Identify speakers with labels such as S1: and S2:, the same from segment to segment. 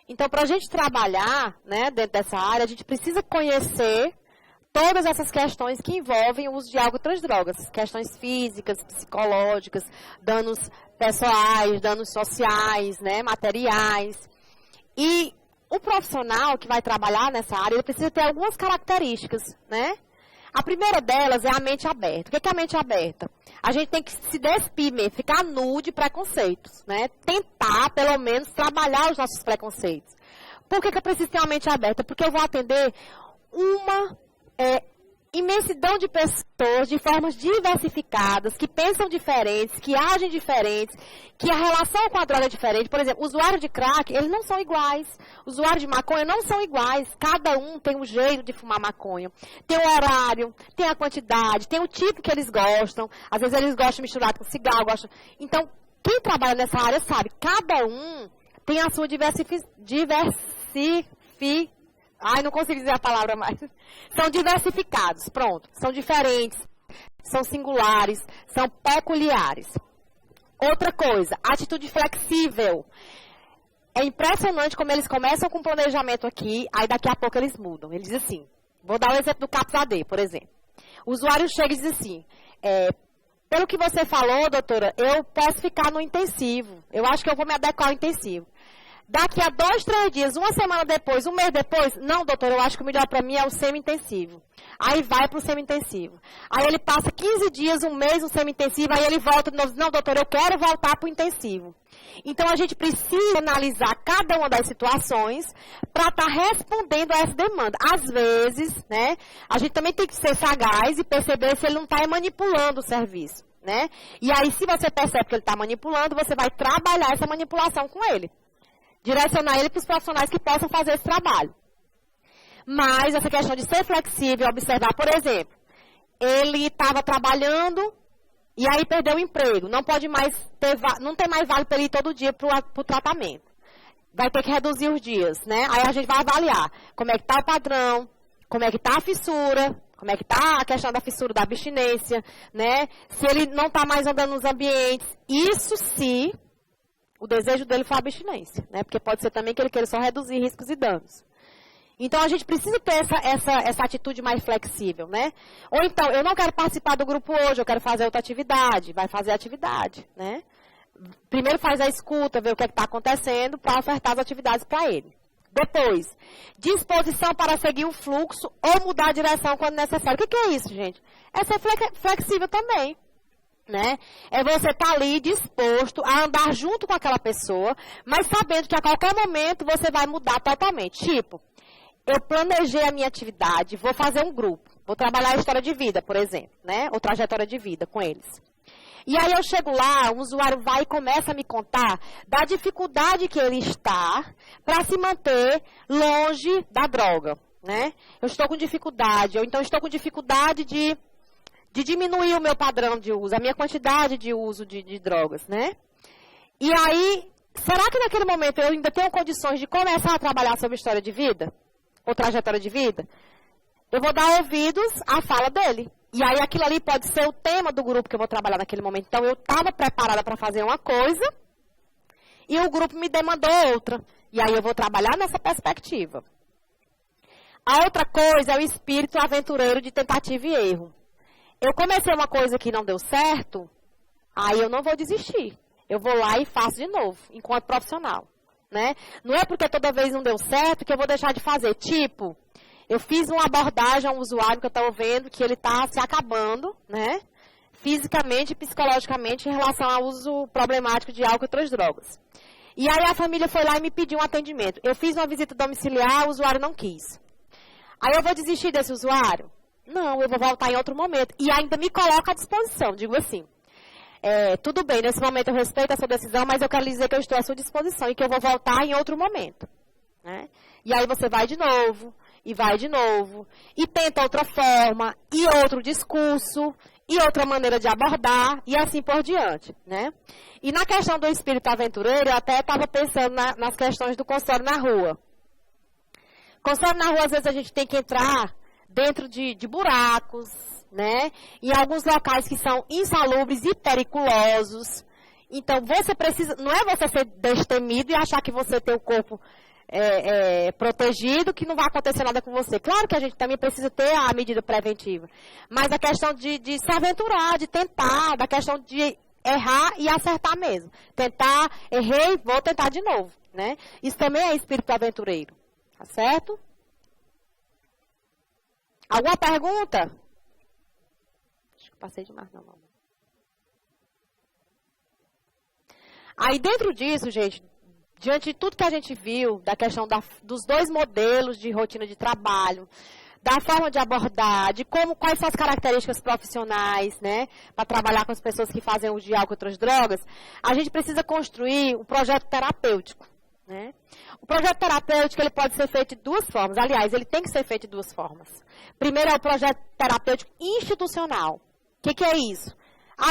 S1: Então, para a gente trabalhar, né, dentro dessa área, a gente precisa conhecer todas essas questões que envolvem o uso de álcool e outras drogas. Questões físicas, psicológicas, danos pessoais, danos sociais, né, materiais. E o profissional que vai trabalhar nessa área, ele precisa ter algumas características, né? A primeira delas é a mente aberta. O que é a mente aberta? A gente tem que se despir mesmo, ficar nu de preconceitos, né? Tentar, pelo menos, trabalhar os nossos preconceitos. Por que eu preciso ter uma mente aberta? Porque eu vou atender uma imensidão de pessoas de formas diversificadas, que pensam diferentes, que agem diferentes, que a relação com a droga é diferente. Por exemplo, usuários de crack, eles não são iguais. Usuários de maconha não são iguais. Cada um tem um jeito de fumar maconha. Tem o horário, tem a quantidade, tem o tipo que eles gostam. Às vezes eles gostam de misturar com cigarro. Então, quem trabalha nessa área sabe, cada um tem a sua Ai, não consigo dizer a palavra mais. São diversificados, pronto. São diferentes, são singulares, são peculiares. Outra coisa, atitude flexível. É impressionante como eles começam com planejamento aqui, aí daqui a pouco eles mudam. Eles dizem assim, vou dar o exemplo do CAPS AD, por exemplo. O usuário chega e diz assim, pelo que você falou, doutora, eu posso ficar no intensivo. Eu acho que eu vou me adequar ao intensivo. Daqui a 2, 3 dias, uma semana depois, um mês depois, não, doutor, eu acho que o melhor para mim é o semi-intensivo. Aí vai para o semi-intensivo. Aí ele passa 15 dias, um mês no semi-intensivo, aí ele volta de novo, não, doutor, eu quero voltar para o intensivo. Então, a gente precisa analisar cada uma das situações para estar respondendo a essa demanda. Às vezes, né, a gente também tem que ser sagaz e perceber se ele não está manipulando o serviço, né? E aí, se você percebe que ele está manipulando, você vai trabalhar essa manipulação com ele. Direcionar ele para os profissionais que possam fazer esse trabalho. Mas essa questão de ser flexível, observar, por exemplo, ele estava trabalhando e aí perdeu o emprego. Não pode mais não tem mais vale para ele ir todo dia para o tratamento. Vai ter que reduzir os dias, né? Aí a gente vai avaliar como é que está o padrão, como é que está a fissura, como é que está a questão da fissura, da abstinência, né? Se ele não está mais andando nos ambientes. Isso se o desejo dele for a abstinência, né? Porque pode ser também que ele queira só reduzir riscos e danos. Então, a gente precisa ter essa atitude mais flexível, né? Ou então, eu não quero participar do grupo hoje, eu quero fazer outra atividade. Vai fazer a atividade, né? Primeiro faz a escuta, ver o que está acontecendo, para ofertar as atividades para ele. Depois, disposição para seguir o fluxo ou mudar a direção quando necessário. O que é isso, gente? É ser flexível também. Né? É você estar ali disposto a andar junto com aquela pessoa, mas sabendo que a qualquer momento você vai mudar totalmente. Tipo, eu planejei a minha atividade, vou fazer um grupo, vou trabalhar a história de vida, por exemplo, né? Ou trajetória de vida com eles. E aí eu chego lá, o usuário vai e começa a me contar da dificuldade que ele está para se manter longe da droga, né? Eu estou com dificuldade, ou então estou com dificuldade de diminuir o meu padrão de uso, a minha quantidade de uso de drogas, né? E aí, será que naquele momento eu ainda tenho condições de começar a trabalhar sobre história de vida? Ou trajetória de vida? Eu vou dar ouvidos à fala dele. E aí aquilo ali pode ser o tema do grupo que eu vou trabalhar naquele momento. Então, eu estava preparada para fazer uma coisa e o grupo me demandou outra. E aí eu vou trabalhar nessa perspectiva. A outra coisa é o espírito aventureiro de tentativa e erro. Eu comecei uma coisa que não deu certo, aí eu não vou desistir. Eu vou lá e faço de novo, enquanto profissional, né? Não é porque toda vez não deu certo que eu vou deixar de fazer. Tipo, eu fiz uma abordagem a um usuário que eu estou vendo que ele está se acabando, né? Fisicamente e psicologicamente em relação ao uso problemático de álcool e outras drogas. E aí a família foi lá e me pediu um atendimento. Eu fiz uma visita domiciliar, o usuário não quis. Aí eu vou desistir desse usuário? Não, eu vou voltar em outro momento. E ainda me coloco à disposição, digo assim, tudo bem, nesse momento eu respeito a sua decisão, mas eu quero lhe dizer que eu estou à sua disposição e que eu vou voltar em outro momento. Né? E aí você vai de novo, e tenta outra forma, e outro discurso, e outra maneira de abordar, e assim por diante. Né? E na questão do espírito aventureiro, eu até estava pensando nas questões do consultório na rua. Consultório na rua, às vezes a gente tem que entrar dentro de buracos, né? Em alguns locais que são insalubres e periculosos. Então, você precisa, não é você ser destemido e achar que você tem o corpo protegido, que não vai acontecer nada com você. Claro que a gente também precisa ter a medida preventiva. Mas a questão de se aventurar, de tentar, da questão de errar e acertar mesmo. Tentar, errei, vou tentar de novo, né? Isso também é espírito aventureiro, tá certo? Alguma pergunta? Acho que passei demais, não. Aí dentro disso, gente, diante de tudo que a gente viu, da questão dos dois modelos de rotina de trabalho, da forma de abordar, de quais são as características profissionais, né, para trabalhar com as pessoas que fazem uso de álcool e outras drogas, a gente precisa construir um projeto terapêutico, né? O projeto terapêutico ele pode ser feito de duas formas. Aliás, ele tem que ser feito de duas formas. Primeiro é o projeto terapêutico institucional. O que é isso?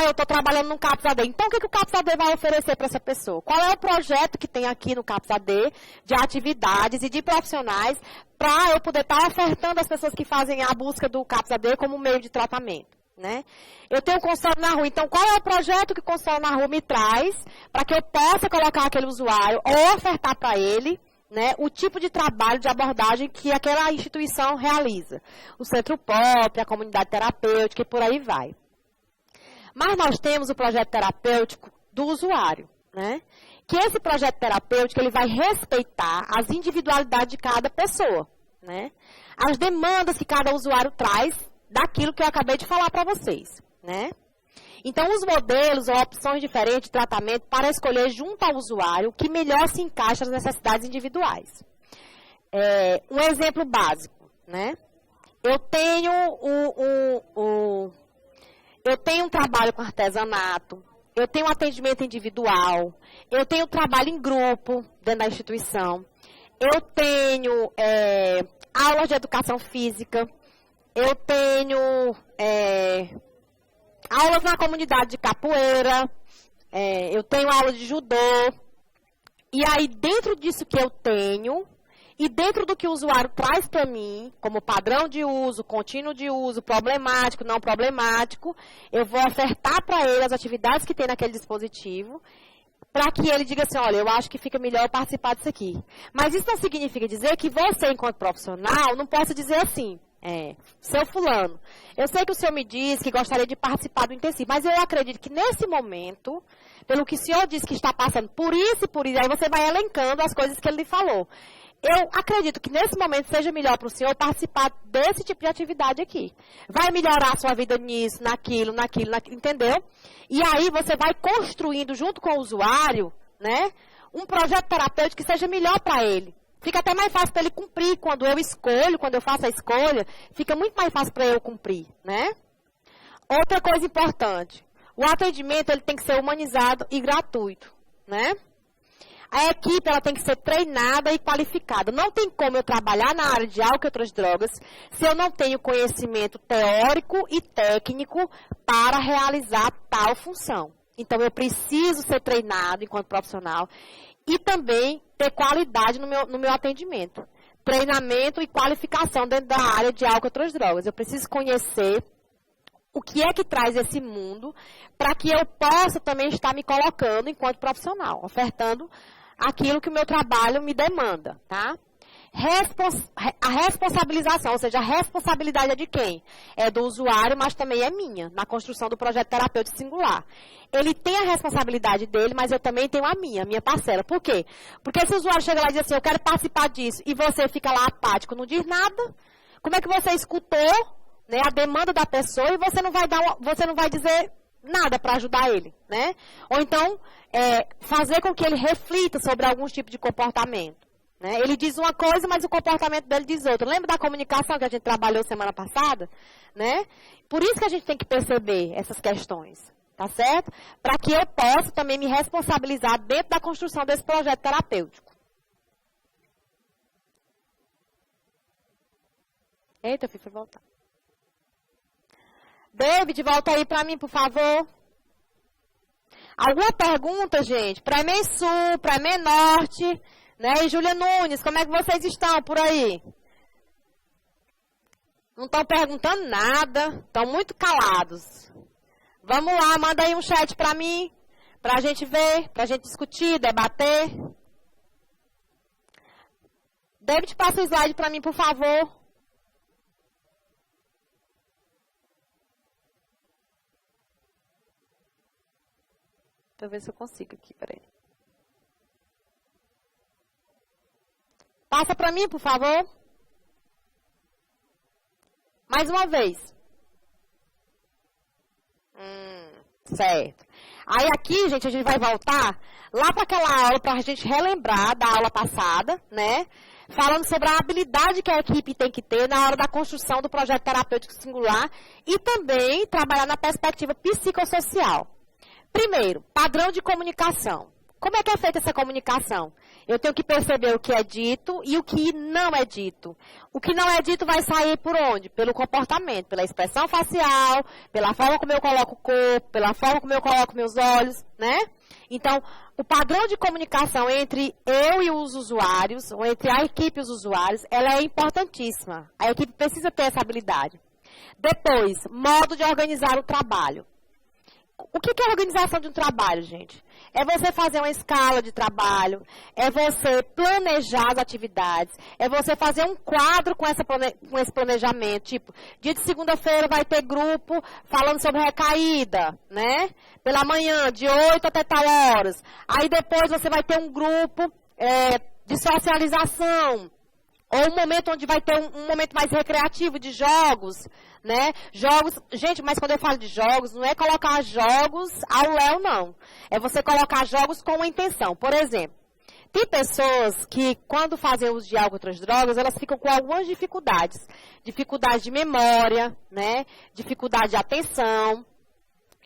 S1: Eu estou trabalhando no CAPS AD. Então, o que o CAPS AD vai oferecer para essa pessoa? Qual é o projeto que tem aqui no CAPS AD de atividades e de profissionais para eu poder estar ofertando às pessoas que fazem a busca do CAPS AD como meio de tratamento, né? Eu tenho um consultório na rua. Então, qual é o projeto que o consultório na rua me traz para que eu possa colocar aquele usuário ou ofertar para ele, né, o tipo de trabalho, de abordagem que aquela instituição realiza? O centro pop, a comunidade terapêutica e por aí vai. Mas nós temos o projeto terapêutico do usuário, né? Que esse projeto terapêutico ele vai respeitar as individualidades de cada pessoa, né? As demandas que cada usuário traz daquilo que eu acabei de falar para vocês, né? Então, os modelos ou opções diferentes de tratamento para escolher junto ao usuário o que melhor se encaixa nas necessidades individuais. Um exemplo básico, né? Eu tenho um trabalho com artesanato, eu tenho um atendimento individual, eu tenho trabalho em grupo dentro da instituição, eu tenho aulas de educação física, eu tenho aulas na comunidade de capoeira, eu tenho aula de judô. E aí, dentro disso que eu tenho, e dentro do que o usuário traz para mim, como padrão de uso, contínuo de uso, problemático, não problemático, eu vou ofertar para ele as atividades que tem naquele dispositivo, para que ele diga assim, olha, eu acho que fica melhor eu participar disso aqui. Mas isso não significa dizer que você, enquanto profissional, não possa dizer assim, seu fulano, eu sei que o senhor me disse que gostaria de participar do intensivo, mas eu acredito que nesse momento, pelo que o senhor disse que está passando por isso e por isso, aí você vai elencando as coisas que ele lhe falou. Eu acredito que nesse momento seja melhor para o senhor participar desse tipo de atividade aqui. Vai melhorar a sua vida nisso, naquilo, entendeu? E aí você vai construindo junto com o usuário, né, um projeto terapêutico que seja melhor para ele. Fica até mais fácil para ele cumprir quando eu escolho, quando eu faço a escolha, fica muito mais fácil para eu cumprir, né? Outra coisa importante, o atendimento ele tem que ser humanizado e gratuito, né? A equipe ela tem que ser treinada e qualificada. Não tem como eu trabalhar na área de álcool e outras drogas se eu não tenho conhecimento teórico e técnico para realizar tal função. Então, eu preciso ser treinado enquanto profissional e também ter qualidade no meu atendimento. Treinamento e qualificação dentro da área de álcool e outras drogas. Eu preciso conhecer o que é que traz esse mundo para que eu possa também estar me colocando enquanto profissional, ofertando aquilo que o meu trabalho me demanda, tá? A responsabilização, ou seja, a responsabilidade é de quem? É do usuário, mas também é minha, na construção do projeto terapêutico singular. Ele tem a responsabilidade dele, mas eu também tenho a minha parcela. Por quê? Porque se o usuário chega lá e diz assim, eu quero participar disso, e você fica lá apático, não diz nada, como é que você escutou, né, a demanda da pessoa e você não vai dizer nada para ajudar ele, né? Ou então, fazer com que ele reflita sobre algum tipo de comportamento. Né? Ele diz uma coisa, mas o comportamento dele diz outra. Lembra da comunicação que a gente trabalhou semana passada? Né? Por isso que a gente tem que perceber essas questões, tá certo? Para que eu possa também me responsabilizar dentro da construção desse projeto terapêutico. Eita, eu fui voltar. David, volta aí para mim, por favor. Alguma pergunta, gente? Para EMEI Sul, para EMEI Norte, né? E Júlia Nunes, como é que vocês estão por aí? Não estão perguntando nada, estão muito calados. Vamos lá, manda aí um chat para mim, para a gente ver, para a gente discutir, debater. David, passa o slide para mim, por favor. Deixa eu ver se eu consigo aqui, peraí. Passa para mim, por favor. Mais uma vez. Certo. Aí aqui, gente, a gente vai voltar lá para aquela aula para a gente relembrar da aula passada, né? Falando sobre a habilidade que a equipe tem que ter na hora da construção do projeto terapêutico singular e também trabalhar na perspectiva psicossocial. Primeiro, padrão de comunicação. Como é que é feita essa comunicação? Eu tenho que perceber o que é dito e o que não é dito. O que não é dito vai sair por onde? Pelo comportamento, pela expressão facial, pela forma como eu coloco o corpo, pela forma como eu coloco meus olhos, né? Então, o padrão de comunicação entre eu e os usuários, ou entre a equipe e os usuários, ela é importantíssima. A equipe precisa ter essa habilidade. Depois, modo de organizar o trabalho. O que é a organização de um trabalho, gente? É você fazer uma escala de trabalho, é você planejar as atividades, é você fazer um quadro com esse planejamento. Tipo, dia de segunda-feira vai ter grupo falando sobre recaída, né? Pela manhã, de 8 até tal horas. Aí depois você vai ter um grupo de socialização. Ou um momento onde vai ter um momento mais recreativo de jogos, né? Jogos, gente, mas quando eu falo de jogos, não é colocar jogos ao léu, não. É você colocar jogos com uma intenção. Por exemplo, tem pessoas que, quando fazem uso de álcool e outras drogas, elas ficam com algumas dificuldades. Dificuldade de memória, né? Dificuldade de atenção.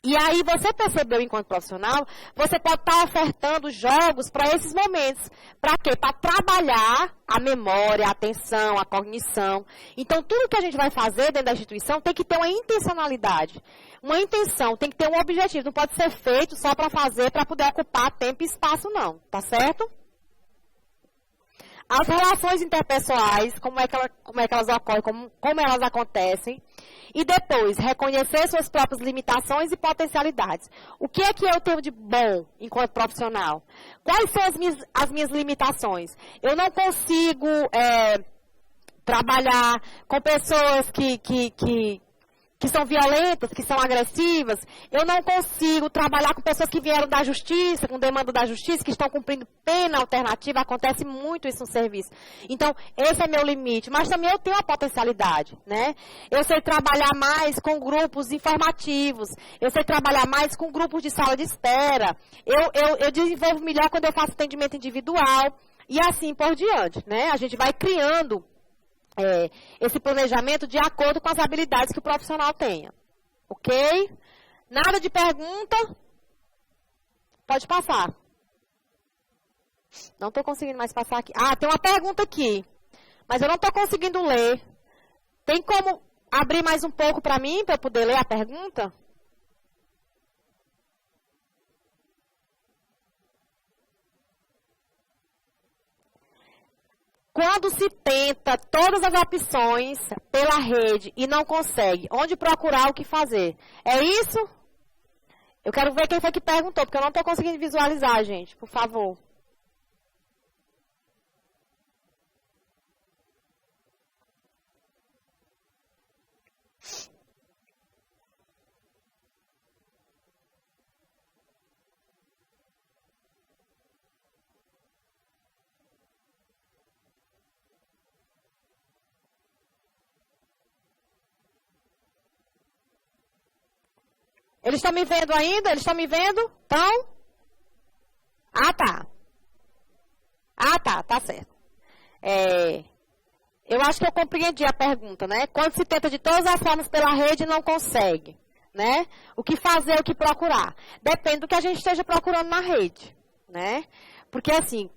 S1: E aí, você percebeu, enquanto profissional, você pode estar ofertando jogos para esses momentos. Para quê? Para trabalhar a memória, a atenção, a cognição. Então, tudo que a gente vai fazer dentro da instituição tem que ter uma intencionalidade. Uma intenção, tem que ter um objetivo. Não pode ser feito só para fazer, para poder ocupar tempo e espaço, não. Tá certo? As relações interpessoais, como é que elas ocorrem, como elas acontecem. E depois, reconhecer suas próprias limitações e potencialidades. O que é que eu tenho de bom enquanto profissional? Quais são as minhas limitações? Eu não consigo trabalhar com pessoas que são violentas, que são agressivas. Eu não consigo trabalhar com pessoas que vieram da justiça, com demanda da justiça, que estão cumprindo pena alternativa. Acontece muito isso no serviço. Então, esse é meu limite. Mas também eu tenho a potencialidade, né? Eu sei trabalhar mais com grupos informativos. Eu sei trabalhar mais com grupos de sala de espera. Eu desenvolvo melhor quando eu faço atendimento individual. E assim por diante, né? A gente vai criando esse planejamento de acordo com as habilidades que o profissional tenha. Ok? Nada de pergunta? Pode passar. Não estou conseguindo mais passar aqui. Ah, tem uma pergunta aqui. Mas eu não estou conseguindo ler. Tem como abrir mais um pouco para mim, para eu poder ler a pergunta? Quando se tenta todas as opções pela rede e não consegue, onde procurar o que fazer? É isso? Eu quero ver quem foi que perguntou, porque eu não estou conseguindo visualizar, gente. Por favor. Eles estão me vendo ainda? Eles estão me vendo? Estão? Ah, tá. Ah, tá. Tá certo. Eu acho que eu compreendi a pergunta, né? Quando se tenta de todas as formas pela rede e não consegue, né? O que fazer, o que procurar? Depende do que a gente esteja procurando na rede, né? Porque, assim,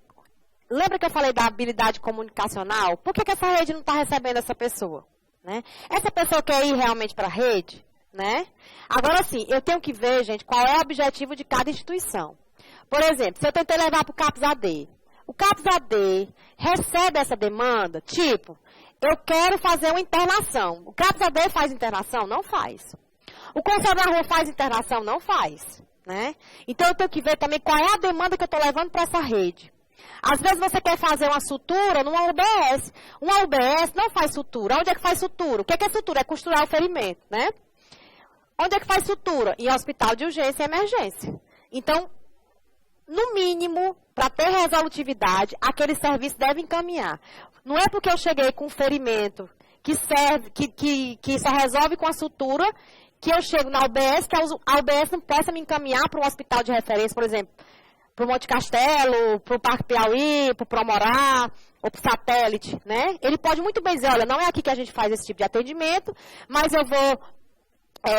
S1: lembra que eu falei da habilidade comunicacional? Por que essa rede não está recebendo essa pessoa? Né? Essa pessoa quer ir realmente para a rede? Né? Agora sim, eu tenho que ver, gente, qual é o objetivo de cada instituição. Por exemplo, se eu tentei levar para o CAPS-AD, o CAPS-AD recebe essa demanda, tipo, eu quero fazer uma internação. O CAPS-AD faz internação? Não faz. O Conselho da Rua faz internação? Não faz. Né? Então eu tenho que ver também qual é a demanda que eu estou levando para essa rede. Às vezes você quer fazer uma sutura numa UBS. Uma UBS não faz sutura. Onde é que faz sutura? O que é sutura? É costurar o ferimento, né? Onde é que faz sutura? Em hospital de urgência e emergência. Então, no mínimo, para ter resolutividade, aquele serviço deve encaminhar. Não é porque eu cheguei com um ferimento que só resolve com a sutura, que eu chego na UBS, que a UBS não possa me encaminhar para um hospital de referência, por exemplo, para o Monte Castelo, para o Parque Piauí, para o Promorá, ou para o Satélite, né? Ele pode muito bem dizer, olha, não é aqui que a gente faz esse tipo de atendimento, mas eu vou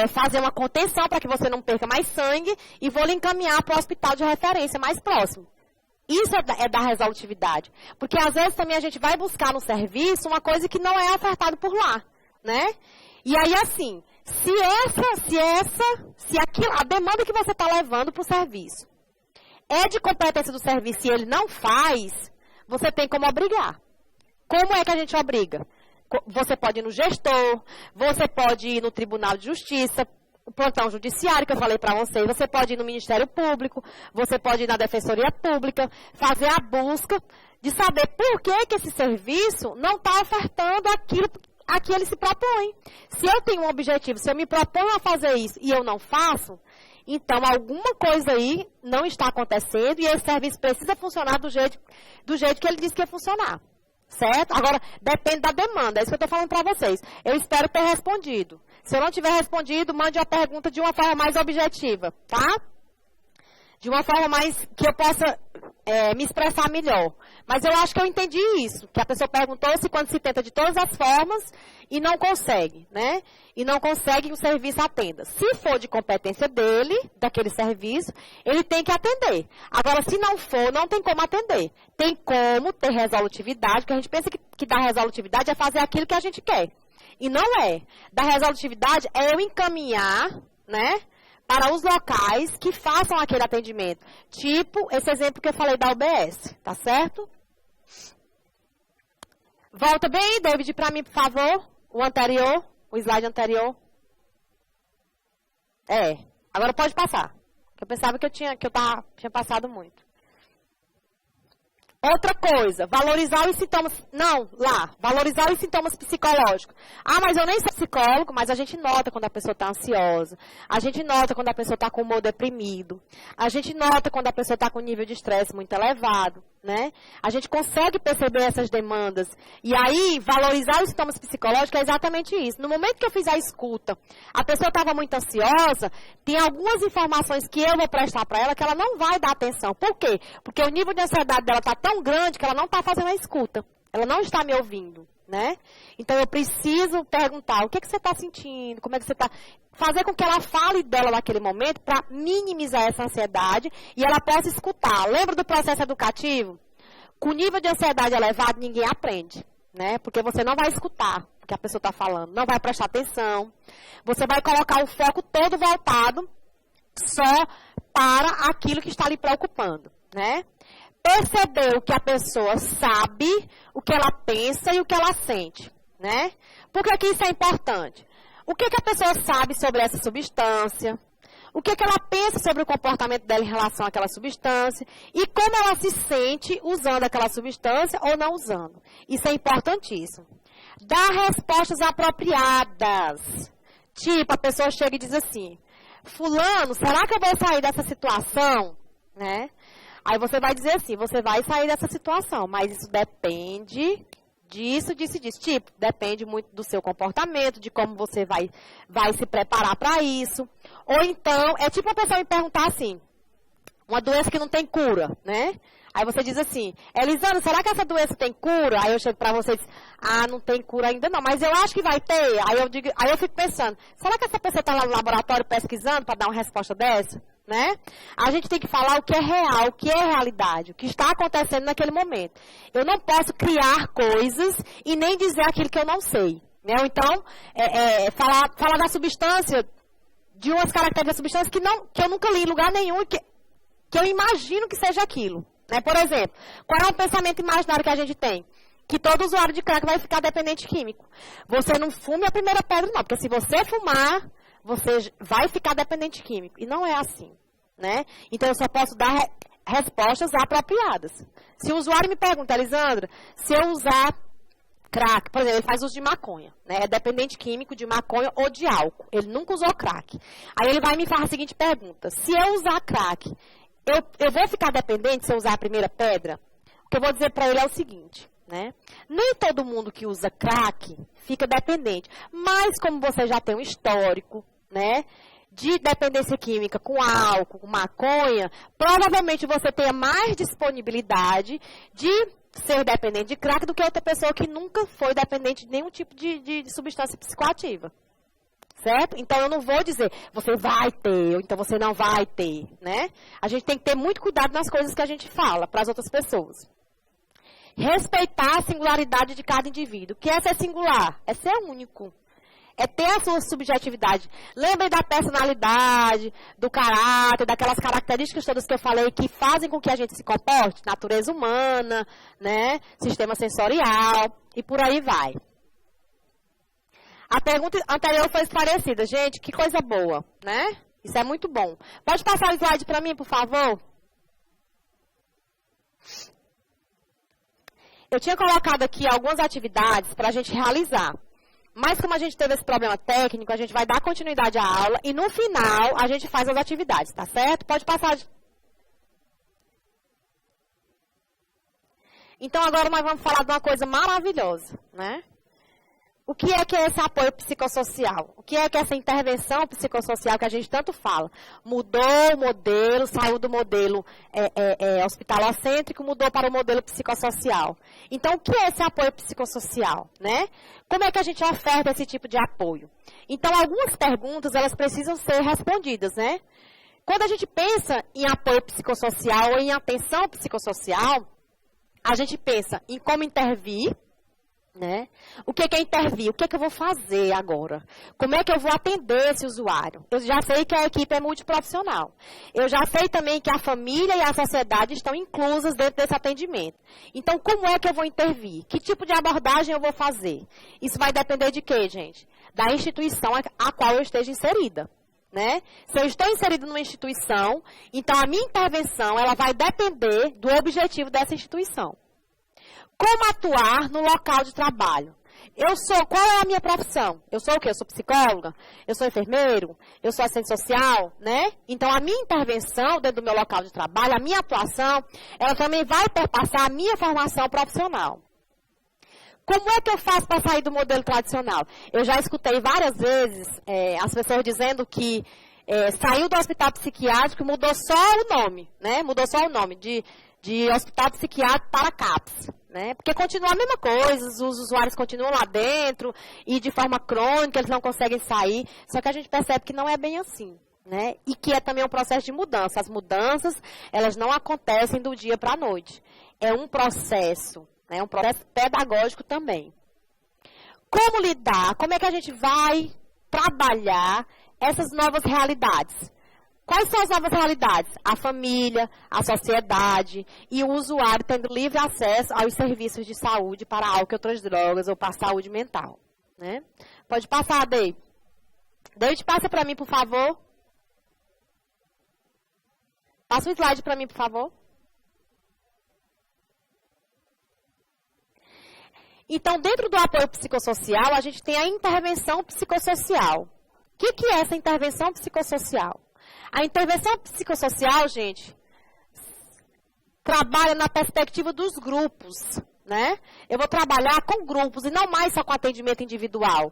S1: fazer uma contenção para que você não perca mais sangue e vou lhe encaminhar para o hospital de referência mais próximo. Isso é da resolutividade. Porque às vezes também a gente vai buscar no serviço uma coisa que não é ofertada por lá, né? E aí assim, a demanda que você está levando para o serviço é de competência do serviço e ele não faz, você tem como obrigar. Como é que a gente obriga? Você pode ir no gestor, você pode ir no Tribunal de Justiça, o plantão judiciário que eu falei para vocês, você pode ir no Ministério Público, você pode ir na Defensoria Pública, fazer a busca de saber por que esse serviço não está ofertando aquilo a que ele se propõe. Se eu tenho um objetivo, se eu me proponho a fazer isso e eu não faço, então alguma coisa aí não está acontecendo e esse serviço precisa funcionar do jeito que ele disse que ia funcionar. Certo? Agora, depende da demanda. É isso que eu estou falando para vocês. Eu espero ter respondido. Se eu não tiver respondido, mande a pergunta de uma forma mais objetiva, tá? De uma forma mais que eu possa me expressar melhor. Mas eu acho que eu entendi isso. Que a pessoa perguntou se quando se tenta de todas as formas e não consegue, né? E não consegue que o serviço atenda. Se for de competência dele, daquele serviço, ele tem que atender. Agora, se não for, não tem como atender. Tem como ter resolutividade, porque a gente pensa que dar resolutividade é fazer aquilo que a gente quer. E não é. Dar resolutividade é eu encaminhar, né? Para os locais que façam aquele atendimento. Tipo, esse exemplo que eu falei da UBS, tá certo? Volta bem, David, para mim, por favor. O slide anterior. Agora pode passar. Eu pensava que eu tinha passado muito. Outra coisa, valorizar os sintomas, valorizar os sintomas psicológicos. Ah, mas eu nem sou psicólogo, mas a gente nota quando a pessoa está ansiosa, a gente nota quando a pessoa está com o humor deprimido, a gente nota quando a pessoa está com um nível de estresse muito elevado, né? A gente consegue perceber essas demandas. E aí, valorizar os sintomas psicológicos é exatamente isso. No momento que eu fiz a escuta, a pessoa estava muito ansiosa, tem algumas informações que eu vou prestar para ela que ela não vai dar atenção. Por quê? Porque o nível de ansiedade dela está tão grande que ela não está fazendo a escuta. Ela não está me ouvindo, né? Então, eu preciso perguntar, o que você está sentindo? Como é que você está... Fazer com que ela fale dela naquele momento para minimizar essa ansiedade e ela possa escutar. Lembra do processo educativo? Com nível de ansiedade elevado, ninguém aprende, né? Porque você não vai escutar o que a pessoa está falando, não vai prestar atenção. Você vai colocar o foco todo voltado só para aquilo que está lhe preocupando, né? Perceber o que a pessoa sabe, o que ela pensa e o que ela sente, né? Por que isso é importante? O que a pessoa sabe sobre essa substância? O que ela pensa sobre o comportamento dela em relação àquela substância? E como ela se sente usando aquela substância ou não usando? Isso é importantíssimo. Dar respostas apropriadas. Tipo, a pessoa chega e diz assim, fulano, será que eu vou sair dessa situação? Né? Aí você vai dizer assim, você vai sair dessa situação, mas isso depende disso. Tipo, depende muito do seu comportamento, de como você vai se preparar para isso. Ou então, é tipo a pessoa me perguntar assim, uma doença que não tem cura, né? Aí você diz assim, Elisana, será que essa doença tem cura? Aí eu chego para vocês, não tem cura ainda não, mas eu acho que vai ter. Aí eu fico pensando, será que essa pessoa está lá no laboratório pesquisando para dar uma resposta dessa? Né? A gente tem que falar o que é real, o que é realidade, o que está acontecendo naquele momento. Eu não posso criar coisas e nem dizer aquilo que eu não sei. Né? Ou então, falar da substância, de umas características da substância que eu nunca li em lugar nenhum e que eu imagino que seja aquilo. Né? Por exemplo, qual é o pensamento imaginário que a gente tem? Que todo usuário de crack vai ficar dependente químico. Você não fume a primeira pedra, não, porque se você fumar, você vai ficar dependente químico. E não é assim, né? Então, eu só posso dar respostas apropriadas. Se o usuário me pergunta, Elisandra, se eu usar crack, por exemplo, ele faz uso de maconha, né? É dependente químico de maconha ou de álcool. Ele nunca usou crack. Aí ele vai me fazer a seguinte pergunta: se eu usar crack, eu vou ficar dependente se eu usar a primeira pedra? O que eu vou dizer para ele é o seguinte, né? Nem todo mundo que usa crack fica dependente. Mas como você já tem um histórico, né, de dependência química com álcool, com maconha, provavelmente você tenha mais disponibilidade de ser dependente de crack do que outra pessoa que nunca foi dependente de nenhum tipo de substância psicoativa. Certo? Então, eu não vou dizer, você vai ter, ou então você não vai ter, né? A gente tem que ter muito cuidado nas coisas que a gente fala para as outras pessoas. Respeitar a singularidade de cada indivíduo. O que é ser singular? É ser único. É ter a sua subjetividade. Lembrem da personalidade, do caráter, daquelas características todas que eu falei que fazem com que a gente se comporte. Natureza humana, né? Sistema sensorial e por aí vai. A pergunta anterior foi esclarecida. Gente, que coisa boa, né? Isso é muito bom. Pode passar o slide para mim, por favor? Eu tinha colocado aqui algumas atividades para a gente realizar. Mas como a gente teve esse problema técnico, a gente vai dar continuidade à aula e no final a gente faz as atividades, tá certo? Pode passar. Então agora nós vamos falar de uma coisa maravilhosa, né? O que é esse apoio psicossocial? O que é essa intervenção psicossocial que a gente tanto fala? Mudou o modelo, saiu do modelo hospitalocêntrico, mudou para o modelo psicossocial. Então, o que é esse apoio psicossocial, né? Como é que a gente oferta esse tipo de apoio? Então, algumas perguntas, elas precisam ser respondidas, né? Quando a gente pensa em apoio psicossocial ou em atenção psicossocial, a gente pensa em como intervir, né? O que é intervir? O que é que eu vou fazer agora? Como é que eu vou atender esse usuário? Eu já sei que a equipe é multiprofissional. Eu já sei também que a família e a sociedade estão inclusas dentro desse atendimento. Então, como é que eu vou intervir? Que tipo de abordagem eu vou fazer? Isso vai depender de quê, gente? Da instituição a qual eu esteja inserida. Né? Se eu estou inserida numa instituição, então a minha intervenção ela vai depender do objetivo dessa instituição. Como atuar no local de trabalho? Qual é a minha profissão? Eu sou o quê? Eu sou psicóloga? Eu sou enfermeiro? Eu sou assistente social? Né? Então, a minha intervenção dentro do meu local de trabalho, a minha atuação, ela também vai perpassar a minha formação profissional. Como é que eu faço para sair do modelo tradicional? Eu já escutei várias vezes as pessoas dizendo que saiu do hospital psiquiátrico e mudou só o nome, né? Mudou só o nome de hospital psiquiátrico para CAPS. Né? Porque continua a mesma coisa, os usuários continuam lá dentro e de forma crônica eles não conseguem sair, só que a gente percebe que não é bem assim, né? E que é também um processo de mudança. As mudanças, elas não acontecem do dia para a noite. É um processo, né? Um processo pedagógico também. Como lidar? Como é que a gente vai trabalhar essas novas realidades? Quais são as novas realidades? A família, a sociedade e o usuário tendo livre acesso aos serviços de saúde para álcool e outras drogas ou para a saúde mental. Né? Pode passar, David. David, passa para mim, por favor. Passa o slide para mim, por favor. Então, dentro do apoio psicossocial, a gente tem a intervenção psicossocial. O que é essa intervenção psicossocial? A intervenção psicossocial, gente, trabalha na perspectiva dos grupos, né? Eu vou trabalhar com grupos e não mais só com atendimento individual.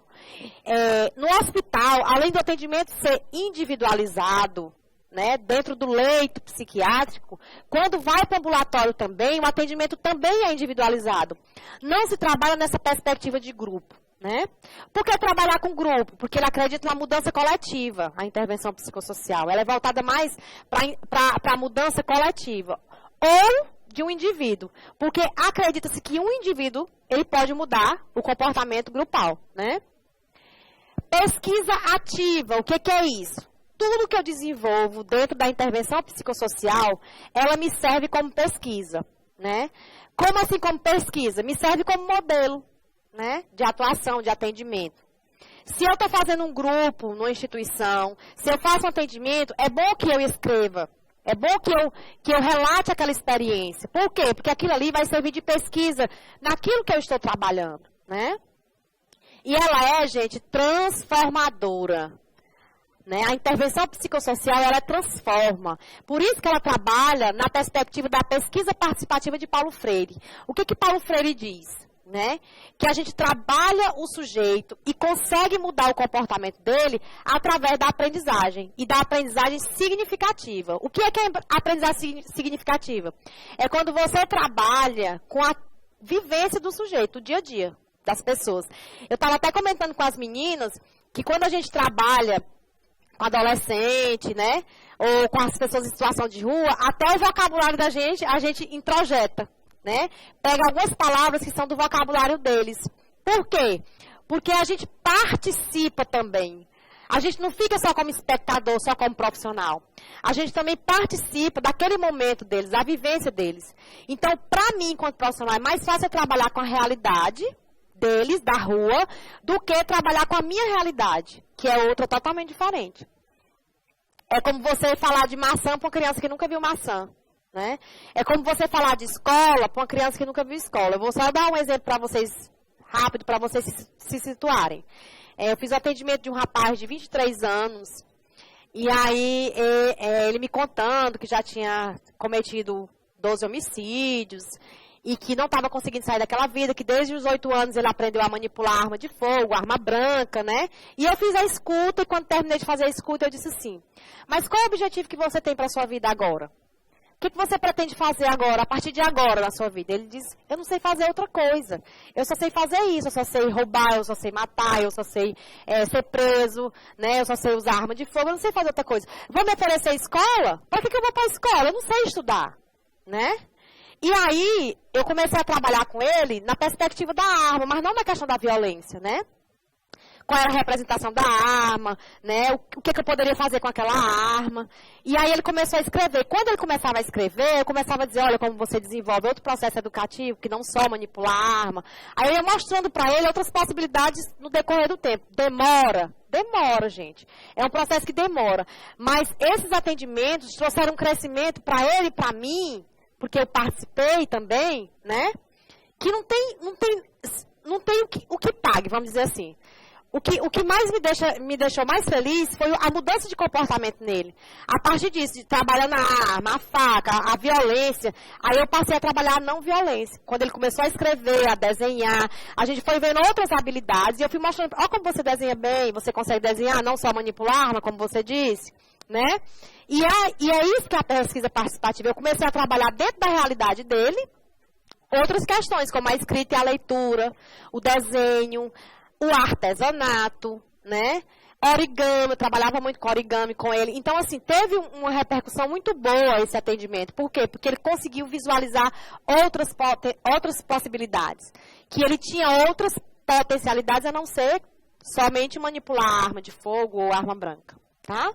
S1: No hospital, além do atendimento ser individualizado, né, dentro do leito psiquiátrico, quando vai para o ambulatório também, o atendimento também é individualizado. Não se trabalha nessa perspectiva de grupo. Né? Por que trabalhar com grupo? Porque ele acredita na mudança coletiva, a intervenção psicossocial. Ela é voltada mais para a mudança coletiva. Ou de um indivíduo. Porque acredita-se que um indivíduo ele pode mudar o comportamento grupal. Né? Pesquisa ativa, o que é isso? Tudo que eu desenvolvo dentro da intervenção psicossocial, ela me serve como pesquisa. Né? Como assim como pesquisa? Me serve como modelo. Né, de atuação, de atendimento. Se eu estou fazendo um grupo numa instituição, se eu faço um atendimento, é bom que eu escreva É bom que eu relate aquela experiência. Por quê? Porque aquilo ali vai servir de pesquisa naquilo que eu estou trabalhando, né? E ela é, gente, transformadora. Né? A intervenção psicossocial, ela transforma. Por isso que ela trabalha na perspectiva da pesquisa participativa de Paulo Freire. O que Paulo Freire diz? Né? Que a gente trabalha o sujeito e consegue mudar o comportamento dele através da aprendizagem. E da aprendizagem significativa. O que é a aprendizagem significativa? É quando você trabalha com a vivência do sujeito, o dia a dia das pessoas. Eu estava até comentando com as meninas que quando a gente trabalha com adolescente, né? Ou com as pessoas em situação de rua, até o vocabulário da gente, a gente introjeta, né? Pega algumas palavras que são do vocabulário deles. Por quê? Porque a gente participa também. A gente não fica só como espectador, só como profissional. A gente também participa daquele momento deles, da vivência deles. Então, para mim, enquanto profissional, é mais fácil eu trabalhar com a realidade deles, da rua, do que trabalhar com a minha realidade, que é outra totalmente diferente. É como você falar de maçã para uma criança que nunca viu maçã, né? É como você falar de escola para uma criança que nunca viu escola. Eu vou só dar um exemplo para vocês, rápido, para vocês se situarem. Eu fiz o atendimento de um rapaz de 23 anos, e aí ele me contando que já tinha cometido 12 homicídios, e que não estava conseguindo sair daquela vida, que desde os 8 anos ele aprendeu a manipular arma de fogo, arma branca, né? E eu fiz a escuta, e quando terminei de fazer a escuta, eu disse assim, mas qual é o objetivo que você tem para a sua vida agora? O que você pretende fazer agora, a partir de agora na sua vida? Ele disse, eu não sei fazer outra coisa. Eu só sei fazer isso, eu só sei roubar, eu só sei matar, eu só sei ser preso, né? Eu só sei usar arma de fogo, eu não sei fazer outra coisa. Vou me oferecer escola? Para que eu vou para a escola? Eu não sei estudar, né? E aí, eu comecei a trabalhar com ele na perspectiva da arma, mas não na questão da violência, né? Qual era a representação da arma, né? O que eu poderia fazer com aquela arma. E aí ele começou a escrever. Quando ele começava a escrever, eu começava a dizer, olha, como você desenvolve outro processo educativo, que não só manipular a arma. Aí eu ia mostrando para ele outras possibilidades no decorrer do tempo. Demora, gente. É um processo que demora. Mas esses atendimentos trouxeram um crescimento para ele e para mim, porque eu participei também, né? Que não tem o que pague, vamos dizer assim. O que mais me deixou mais feliz foi a mudança de comportamento nele. A partir disso, de trabalhar na arma, a faca, a violência, aí eu passei a trabalhar a não violência. Quando ele começou a escrever, a desenhar, a gente foi vendo outras habilidades e eu fui mostrando, ó como você desenha bem, você consegue desenhar, não só manipular a arma, como você disse, né? E é isso que a pesquisa participativa, eu comecei a trabalhar dentro da realidade dele, outras questões, como a escrita e a leitura, o desenho, o artesanato, né? Origami, eu trabalhava muito com origami com ele. Então, assim, teve uma repercussão muito boa esse atendimento. Por quê? Porque ele conseguiu visualizar outras possibilidades. Que ele tinha outras potencialidades a não ser somente manipular a arma de fogo ou arma branca, tá?